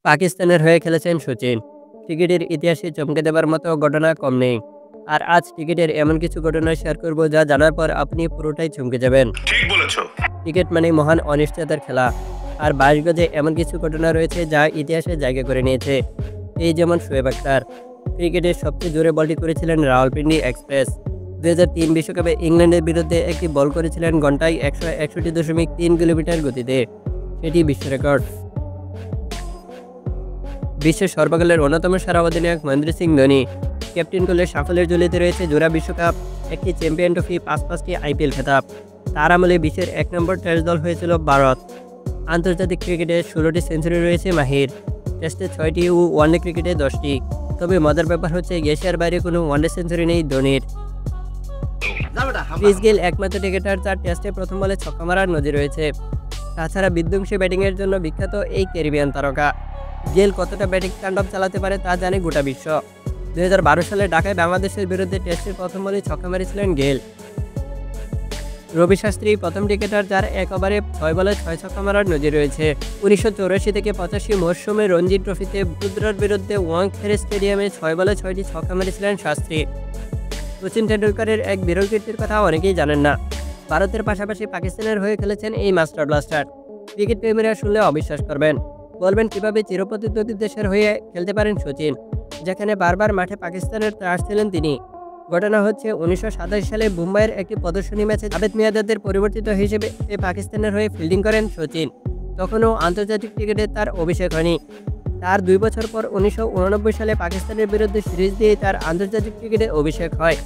পাকিস্তানের হয়ে খেলেছেন সচিন। ক্রিকেটের ইতিহাসে চমকে দেবার মতো ঘটনা কম নেই। আর আজ ক্রিকেটের এমন কিছু ঘটনা শেয়ার করব যা জানার পর আপনি পুরোটাই চমকে যাবেন। ঠিক বলেছো। ক্রিকেট মানেই মহান অনিশ্চয়তার খেলা। আর 22 গজে এমন কিছু ঘটনা রয়েছে যা ইতিহাসে জায়গা করে নিয়েছে। এই যেমন শোয়েব আখতার ক্রিকেটের সবচেয়ে জোরে বলটি করেছিলেন রাওয়ালপিন্ডি এক্সপ্রেস। 2003 বিশ্বকাপে ইংল্যান্ডের বিরুদ্ধে একটি বল করেছিলেন ঘন্টায় 161.3 কিলোমিটার গতিতে। সেটি বিশ্ব রেকর্ড। বিশ্বের সর্বকালের অন্যতম সেরা অধিনায়ক মহেন্দ্র সিং ধোনি ক্যাপ্টেন কোহলির সাফল্যের ঝুলিতে রয়েছে জোড়া বিশ্বকাপ, একটি চ্যাম্পিয়ন ট্রফি, 5টি আইপিএল খেতাব। তার আমলে বিশ্বের 1 নম্বর টেস্ট দল হয়েছিল ভারত। আন্তর্জাতিক ক্রিকেটে 16টি সেঞ্চুরি রয়েছে মাহির, টেস্টে 6টি ও ওয়ানডে ক্রিকেটে 10টি। তবে মজার ব্যাপার হচ্ছে এশিয়ার বাইরে কোনো ওয়ানডে সেঞ্চুরি নেই ধোনির। ক্রিস গেইল একমাত্র ক্রিকেটার যার টেস্টে প্রথম বলে ছক্কা মারার নজির রয়েছে। তাছাড়া বিধ্বংসী ব্যাটিংয়ের জন্য বিখ্যাত এই ক্যারিবিয়ান তারকা। গেইল কতটা ব্যাটিং তাণ্ডব চালাতে পারে তা জানে গোটা বিশ্ব। 2012 সালে ঢাকায় বাংলাদেশের বিরুদ্ধে টেস্টের প্রথম বলে ছক্কা মেরেছিলেন গেইল। রবি শাস্ত্রী প্রথম ক্রিকেটার যার এক ওভারে 6 বলে 6 ছক্কা মারার নজির রয়েছে। 1984 থেকে 85 মরশুমে রঞ্জি ট্রফিতে বদোদরার বিরুদ্ধে ওয়াংখেড়ে স্টেডিয়ামে 6 বলে 6টি ছক্কা মেরেছিলেন শাস্ত্রী। সচিন টেন্ডুলকারের এক বিরল কীর্তির কথা অনেকেই জানেন না। ভারতের পাশাপাশি পাকিস্তানের হয়ে খেলেছেন এই মাস্টার ব্লাস্টার। ক্রিকেট প্রেমীরা শুনলে অবিশ্বাস করবেন, বলবেন কিভাবে চিরপ্রতিদ্বন্দ্বী দেশের হয়ে খেলতে পারেন সচিন, যেখানে বারবার মাঠে পাকিস্তানের ত্রাস ছিলেন তিনি। ঘটনা হচ্ছে 1987 সালে মুম্বাইয়ের একটি প্রদর্শনী ম্যাচে জাভেদ মিয়াঁদাদের পরিবর্তিত হিসেবে পাকিস্তানের হয়ে ফিল্ডিং করেন সচিন। তখনও আন্তর্জাতিক ক্রিকেটে তার অভিষেক হয়নি। তার 2 বছর পর 1989 সালে পাকিস্তানের বিরুদ্ধে সিরিজ দিয়ে তার আন্তর্জাতিক ক্রিকেটে অভিষেক হয়।